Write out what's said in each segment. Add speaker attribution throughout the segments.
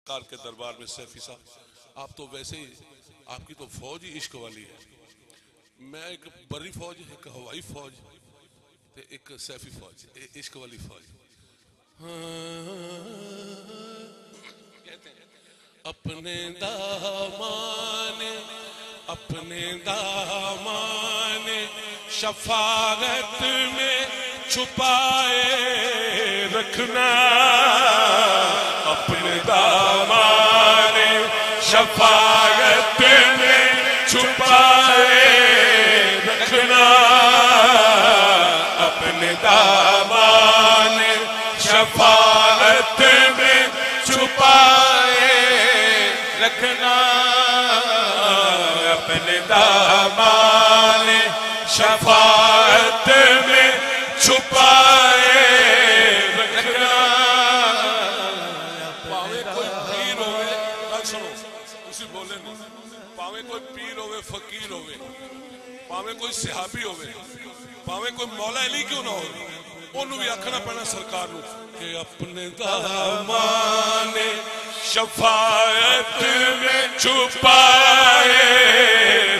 Speaker 1: کار کے دربار میں سیفی صاحب آپ تو ویسے ہی آپ کی تو فوج ہی عشق والی ہے. میں ایک بری فوج ایک ہوائی فوج ایک سیفی فوج عشق والی فوج. کہتے ہیں اپنے دامان شفاعت میں چھپائے رکھنا. اپنے دامان شفاعت میں چھپائے رکھنا. اپنے دامان شفاعت میں چھپائے رکھنا. اپنے دامان شفاعت میں چھپائے رکھنا. پاوے کوئی پیر ہوئے سنو اسی بولے نہیں پاوے کوئی پیر ہوئے فقیر ہوئے پاوے کوئی صحابی ہوئے پاوے کوئی مولا علی کیوں نہ ہو انہوں بھی آکھنا پڑنا سرکار نو کہ اپنے دامان شفاعت میں چھپائے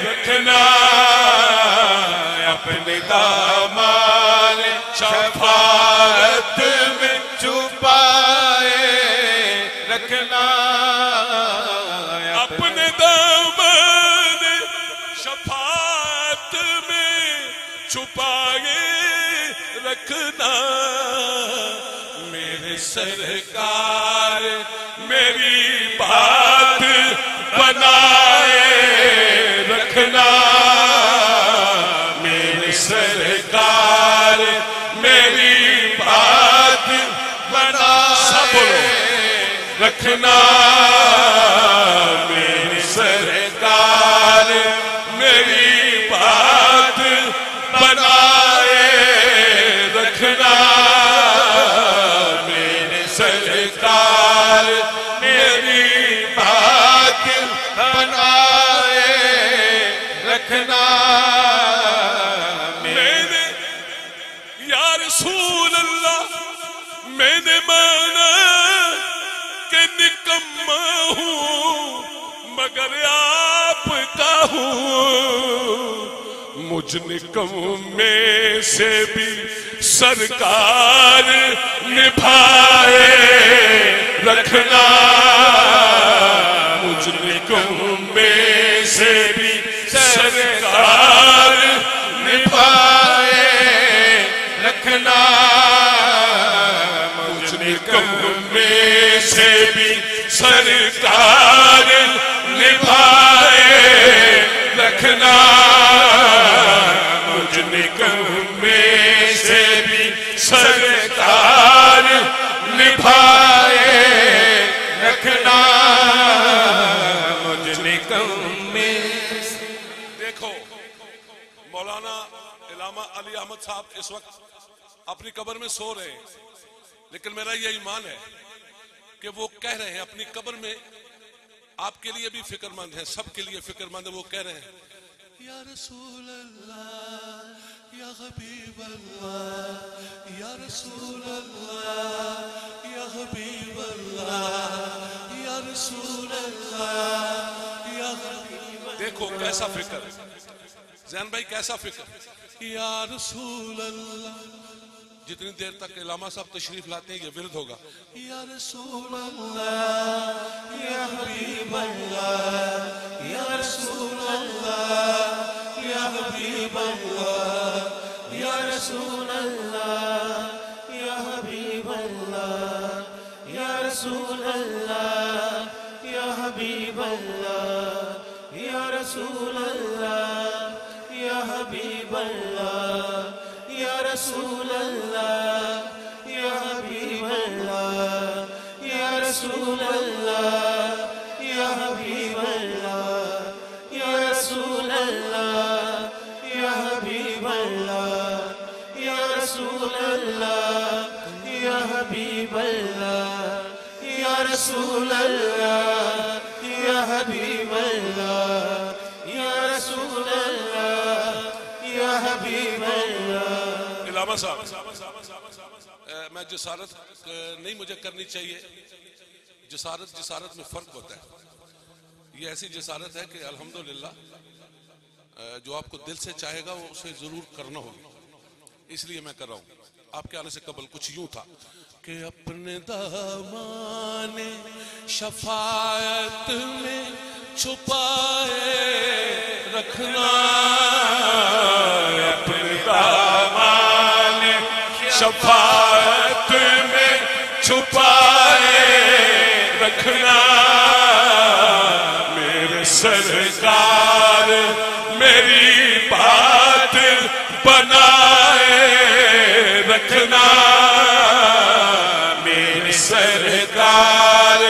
Speaker 1: رکھنا. اپنے دامان شفاعت میں چھپائے رکھنا. اپنے دامان شفاعت میں چھپائے رکھنا. میرے سرکار میری بات بنائے رکھنا. میرے سرکار میری بات بنائے رکھنا. میرے سرکار میری بات بنائے رکھنا. میرے سرکار میری بات بنائے رکھنا. میرے یا رسول اللہ میں نے مانا کہ نکما ہوں مگر آپ کا ہوں. مجھ نکمے سے بھی سرکار نبھائے رکھنا. مجھ نکمے سے بھی سرکار نبھائے رکھنا. مجھ نکمے سے بھی سرکار نبھائے رکھنا. مجھ نکمے سے بھی سرکار نبھائے رکھنا. مجھ نکمے سے دیکھو مولانا علامہ علی احمد صاحب اس وقت اپنی قبر میں سو رہے ہیں لیکن میرا یہ ایمان ہے کہ وہ کہہ رہے ہیں اپنی قبر میں آپ کے لیے بھی فکر مند ہیں سب کے لیے فکر مند ہے. وہ کہہ رہے ہیں یا رسول اللہ یا حبیب اللہ یا رسول اللہ یا حبیب اللہ یا رسول اللہ یا حبیب اللہ. دیکھو کیسا فکر زین بھائی کیسا فکر یا رسول اللہ. جتنی دیر تک علامہ صاحب تشریف لاتے ہیں یہ ورد ہوگا یا رسول اللہ یا حبیب اللہ یا رسول اللہ یا حبیب اللہ یا رسول اللہ یا حبیب اللہ یا رسول اللہ یا حبیب اللہ یا رسول اللہ یا حبیب اللہ یا رسول اللہ یا حبیب اللہ یا رسول اللہ یا حبیب اللہ یا رسول اللہ یا حبیب اللہ یا رسول اللہ یا حبیب اللہ یا رسول اللہ یا حبیب اللہ یا رسول اللہ یا حبیب اللہ. علامہ صاحب میں جسارت نہیں مجھے کرنی چاہیے جسارت میں فرق ہوتا ہے. یہ ایسی جسارت ہے کہ الحمدللہ جو آپ کو دل سے چاہے گا وہ اسے ضرور کرنا ہوگا. اس لیے میں کر رہا ہوں. آپ کے آنے سے قبل کچھ یوں تھا کہ اپنے دامان شفاعت میں چھپائے رکھنا، اپنے دامان شفاعت میں چھپائے رکھنا. میرے سرکار میری بات بنائے رکھنا، میرے سرکار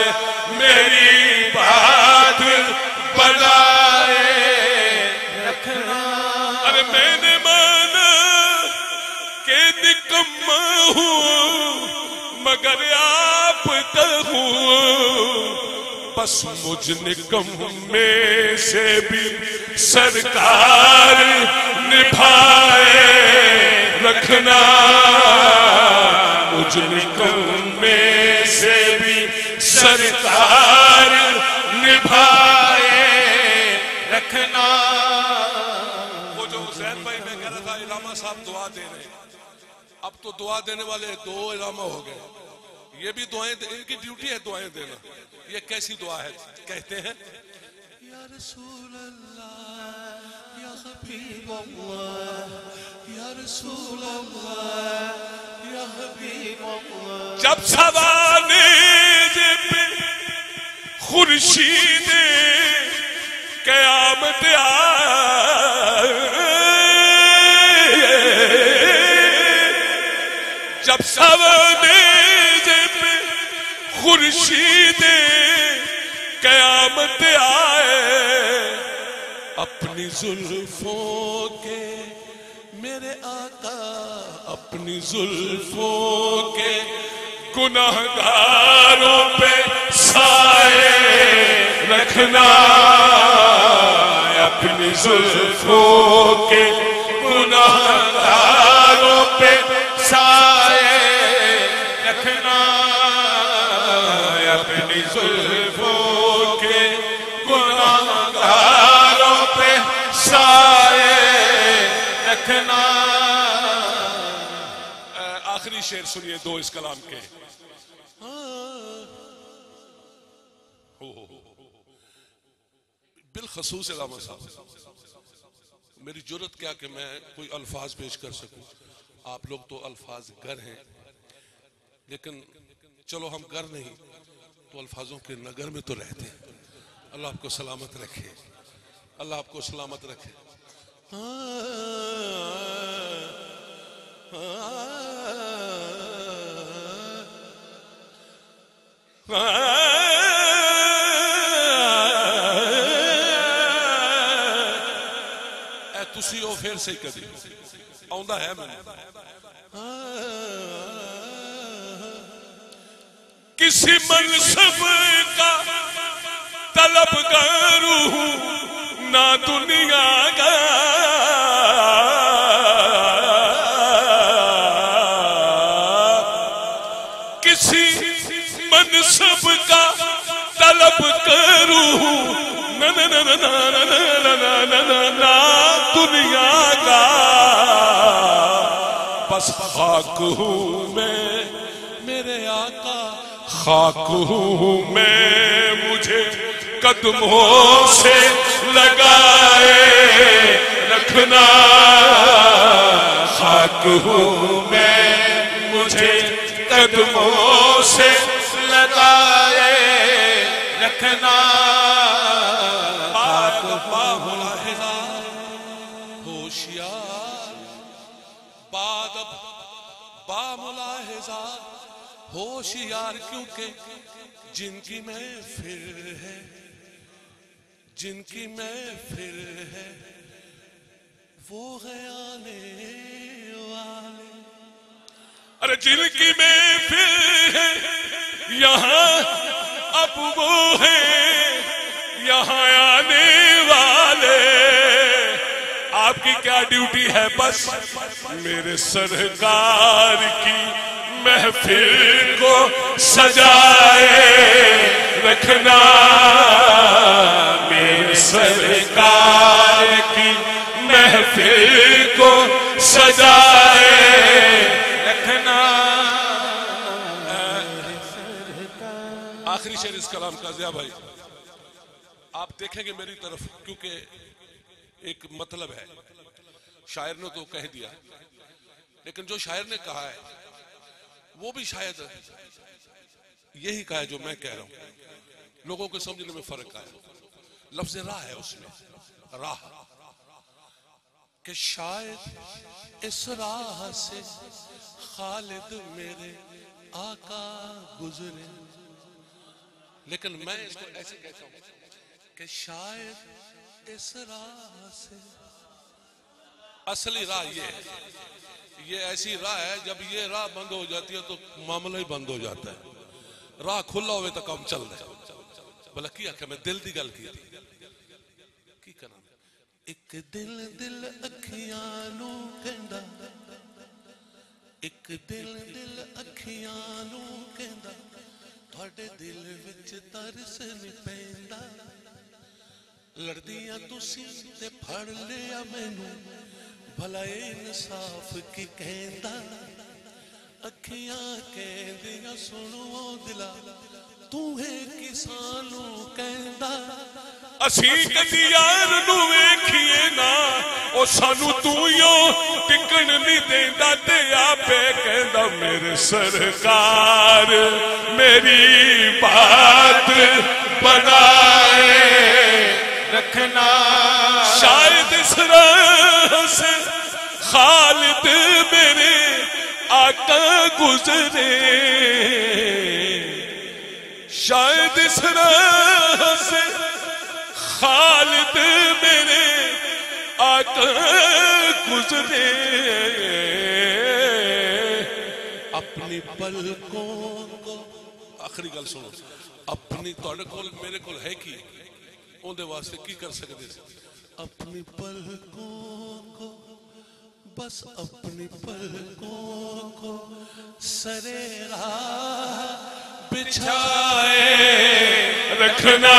Speaker 1: میری بات بنائے رکھنا. ارے میں نے مانا کہ نکما ہوں مگر آپ کا ہوں، بس مجھ نکمے سے بھی سرکار نبھائے رکھنا، مجھ نکمے سے بھی سرکار نبھائے رکھنا. وہ جو حسین بھائی میں کہہ رہا تھا علامہ صاحب دعا دے رہے ہیں، اب تو دعا دینے والے 2 علامہ ہو گئے. یہ بھی دعائیں، ان کی ڈیوٹی ہے دعائیں دینا. یہ کیسی دعا ہے؟ کہتے ہیں یا رسول اللہ یا حبیب اللہ یا رسول اللہ یا حبیب اللہ. جب سوانح پہ خورشید قیامت آئے، جب سوانح پہ خورشید قیامت آئے، اپنی زلفوں کے میرے آقا، اپنی زلفوں کے گناہگاروں پہ سائے رکھنا، اپنی زلفوں کے گناہگاروں پہ سائے رکھنا، اپنی زلفوں کے گناہگاروں پہ سائے رکھنا. آخری شعر سنیے 2 اس کلام کے. بالخصوص علامہ صاحب، میری جرت کیا کہ میں کوئی الفاظ پیش کر سکوں. آپ لوگ تو الفاظ گر ہیں، لیکن چلو ہم گر نہیں تو الفاظوں کے نگر میں تو رہتے ہیں. اللہ آپ کو سلامت رکھے، اللہ آپ کو سلامت رکھے. اے تسی او پھر سے کدی آؤندا ہے میں کسی منصب کا طلبگار ہوں نہ دنیا کا، کسی منصب کا طلب کروں نہ دنیا کا، بس خاک ہوں میں میرے آقا، خاک ہوں میں مجھے قدموں سے لگائے رکھنا، خاک ہوں میں مجھے قدموں سے لگائے رکھنا. ہوشیار بادب با ملاحظہ ہوشیار، کیونکہ جن کی محفل ہے، جن کی محفل ہے وہ ہے آنے والے. ارے جن کی محفل ہے یہاں اب وہ ہے یہاں آنے والے. آپ کی کیا ڈیوٹی ہے؟ بس میرے سرکار کی محفل کو سجائے رکھنا میرے سرکار کی محفل کو سجائے رکھنا. آخری شعر اس کلام کا ضیاء بھائی آپ دیکھیں گے میری طرف کیونکہ ایک مطلب ہے. شاعر نے تو کہہ دیا لیکن جو شاعر نے کہا ہے وہ بھی شاید یہی کہا ہے جو میں کہہ رہا ہوں. لوگوں کو سمجھنے میں فرق آیا. لفظ راہ ہے اس میں راہ کہ شاید اس راہ سے خالد میرے آقا گزرے. لیکن میں اس کو ایسے کہتا ہوں کہ شاید اس راہ سے اصلی راہ یہ ہے. یہ ایسی راہ ہے جب یہ راہ بند ہو جاتی ہے تو معاملہ ہی بند ہو جاتا ہے. راہ کھلا ہوئے تو کام چل رہا ہے. بلا کیا کہ میں دل دی گل کی تھی کی کرنا. ایک دل دل اکھیاں نو کہندا ایک دل دل اکھیاں نو کہندا تھوڑے دل وچ ترس نہیں پیندا. لڑدیاں تسی تے پھڑ لیا مینوں بھلا انصاف کی کہندا. اکھیاں کہندیاں سنو دلا تو ہے کسانوں کہندا. اسی کدی یار نو ویکھیے نا او سانو تو یوں ٹکن نہیں دیندا تے آپے کہندا میرے سرکار میری بات بنائے رکھنا. شاید اس راہ سے خالد میرے آقا گزرے. شاید اس راہ سے خالد میرے آقا گزرے. اپنی پلکوں کو آخری گل سنو اپنی تھوڑے کول میرے کول ہے کی اون دے واسطے کی کر سکتے تھے. اپنی پلکوں کو بس اپنی پلکوں کو سرے راہ بچھائے رکھنا